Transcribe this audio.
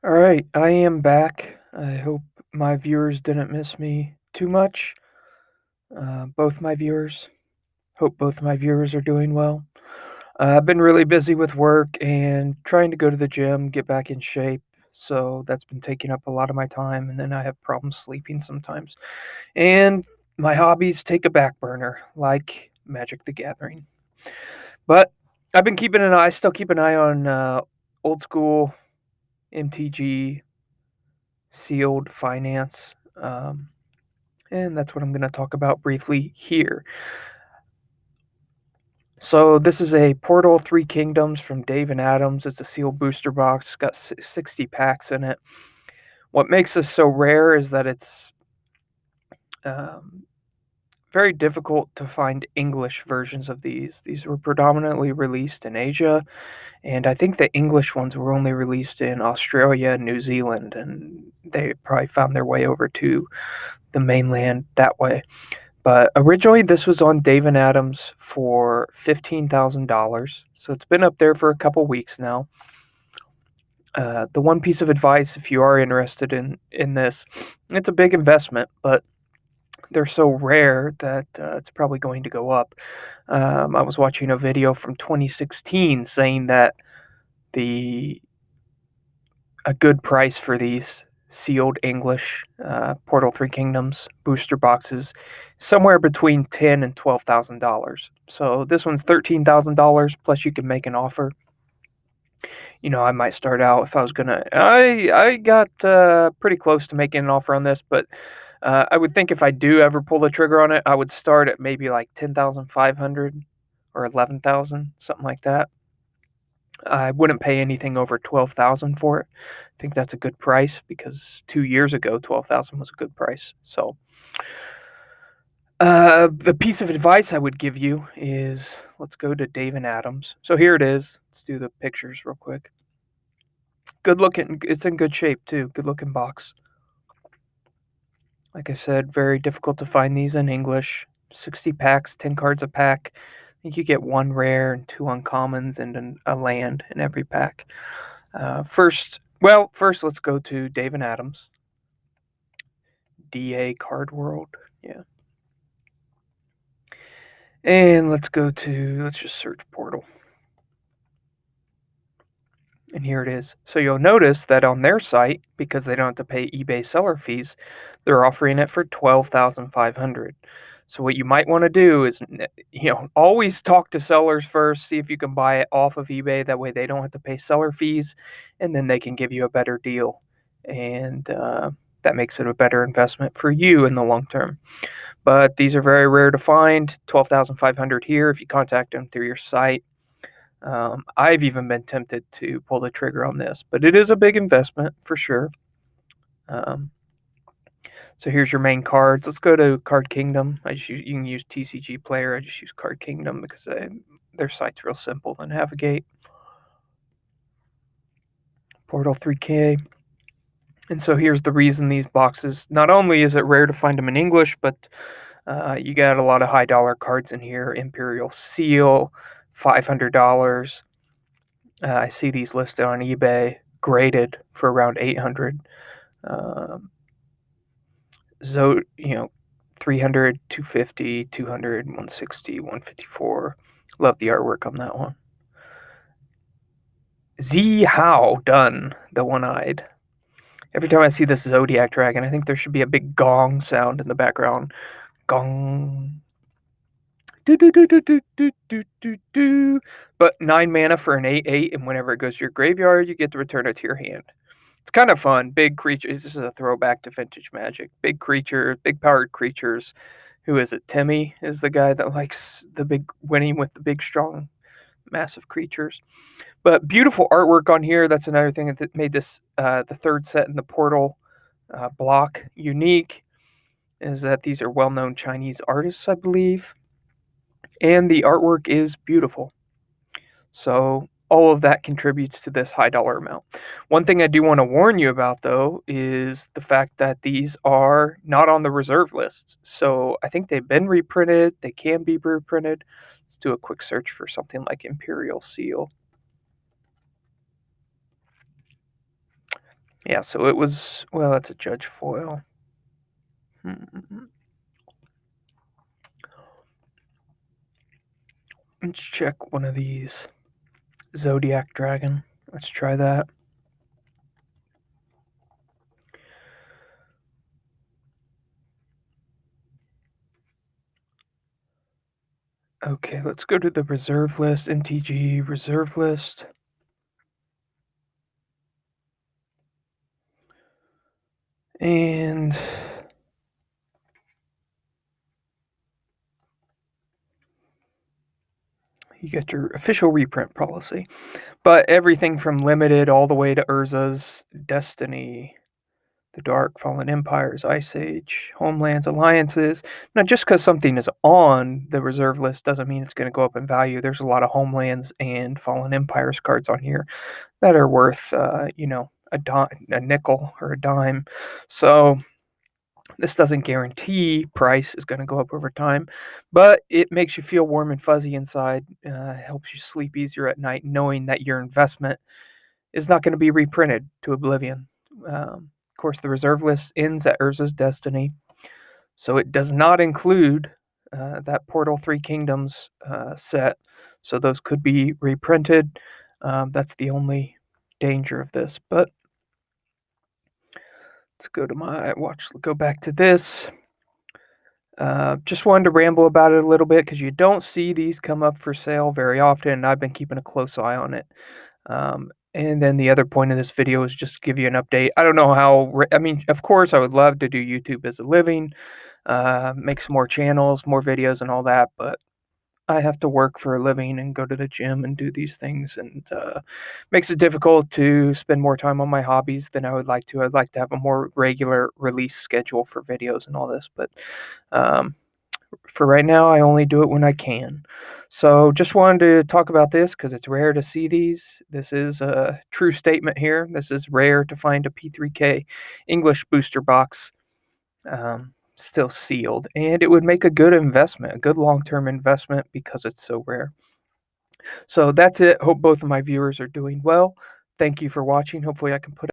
All right, I am back. I hope my viewers didn't miss me too much. Both my viewers. Hope both my viewers are doing well. I've been really busy with work and trying to go to the gym, get back in shape. So that's been taking up a lot of my time, and then I have problems sleeping sometimes. And my hobbies take a back burner, like Magic the Gathering. But I've been keeping an eye, still keep an eye on old school MTG sealed finance. And that's what I'm going to talk about briefly here. So this is a Portal Three Kingdoms from Dave and Adams. It's a sealed booster box. It's got 60 packs in it. What makes this so rare is that it's um, very difficult to find English versions of these. These were predominantly released in Asia, and I think the English ones were only released in Australia and New Zealand, and they probably found their way over to the mainland that way. But originally, this was on Dave and Adams for $15,000. So it's been up there for a couple weeks now. The one piece of advice, if you are interested in this, it's a big investment, but they're so rare that it's probably going to go up. I was watching a video from 2016 saying that the a good price for these sealed English Portal Three Kingdoms booster boxes, somewhere between $10,000 and $12,000. So this one's $13,000 plus you can make an offer. I might start out if I was gonna. I got pretty close to making an offer on this, but I would think if I do ever pull the trigger on it, I would start at maybe like 10,500 or 11,000, something like that. I wouldn't pay anything over 12,000 for it. I think that's a good price because 2 years ago, 12,000 was a good price. So, the piece of advice I would give you is let's go to Dave and Adams. So here it is. Let's do the pictures real quick. Good looking. It's in good shape too. Good looking box. Like I said, very difficult to find these in English. 60 packs, 10 cards a pack. I think you get one rare and two uncommons and a land in every pack. First let's go to Dave and Adams. DA Card World. Yeah. And let's just search Portal. And here it is. So you'll notice that on their site, because they don't have to pay eBay seller fees, they're offering it for 12,500. So what you might want to do is, always talk to sellers first, see if you can buy it off of eBay. That way they don't have to pay seller fees, and then they can give you a better deal. And that makes it a better investment for you in the long term. But these are very rare to find. 12,500 here if you contact them through your site. I've even been tempted to pull the trigger on this, but it is a big investment for sure. Um, so here's your main cards. Let's go to Card Kingdom. You can use TCG Player. I just use Card Kingdom because their site's real simple to navigate. Portal 3K. And so here's the reason these boxes. Not only is it rare to find them in English, but you got a lot of high dollar cards in here. Imperial Seal, $500. I see these listed on eBay, graded for around 800. Um, so 300, 250, 200, 160, 154. Love the artwork on that one. Z How done, the one-eyed. Every time I see this Zodiac dragon, I think there should be a big gong sound in the background. Gong. Do do do do do do do do do. But 9 mana for an 8/8, and whenever it goes to your graveyard, you get to return it to your hand. It's kind of fun. Big creatures. This is a throwback to vintage Magic. Big creatures, big powered creatures. Who is it? Timmy is the guy that likes the big winning with the big, strong, massive creatures. But beautiful artwork on here. That's another thing that made this the third set in the Portal block unique. Is that these are well-known Chinese artists, I believe, and the artwork is beautiful. So all of that contributes to this high dollar amount. One thing I do want to warn you about, though, is the fact that these are not on the reserve list. So I think they've been reprinted. They can be reprinted. Let's do a quick search for something like Imperial Seal. Yeah, so it was, well, that's a judge foil. Let's check one of these. Zodiac Dragon. Let's try that. Okay, let's go to the reserve list, MTG reserve list. And you get your official reprint policy. But everything from limited all the way to Urza's Destiny, the Dark, Fallen Empires, Ice Age, Homelands, Alliances. Now, just because something is on the reserve list doesn't mean it's going to go up in value. There's a lot of Homelands and Fallen Empires cards on here that are worth, a nickel or a dime. So this doesn't guarantee price is going to go up over time, but it makes you feel warm and fuzzy inside. Helps you sleep easier at night, knowing that your investment is not going to be reprinted to oblivion. Of course, the reserve list ends at Urza's Destiny, so it does not include that Portal 3 Kingdoms set, so those could be reprinted. That's the only danger of this, but let's go to my watch. Go back to this. Just wanted to ramble about it a little bit because you don't see these come up for sale very often, and I've been keeping a close eye on it. And then the other point of this video is just to give you an update. I don't know how, I mean, of course, I would love to do YouTube as a living, make some more channels, more videos, and all that, but I have to work for a living and go to the gym and do these things, and makes it difficult to spend more time on my hobbies than I would like to. I'd like to have a more regular release schedule for videos and all this, but um, for right now, I only do it when I can. So just wanted to talk about this because it's rare to see these. This is a true statement here. This is rare to find a P3K English booster box still sealed, and it would make a good investment, a good long-term investment because it's so rare. So that's it. Hope both of my viewers are doing well. Thank you for watching. Hopefully I can put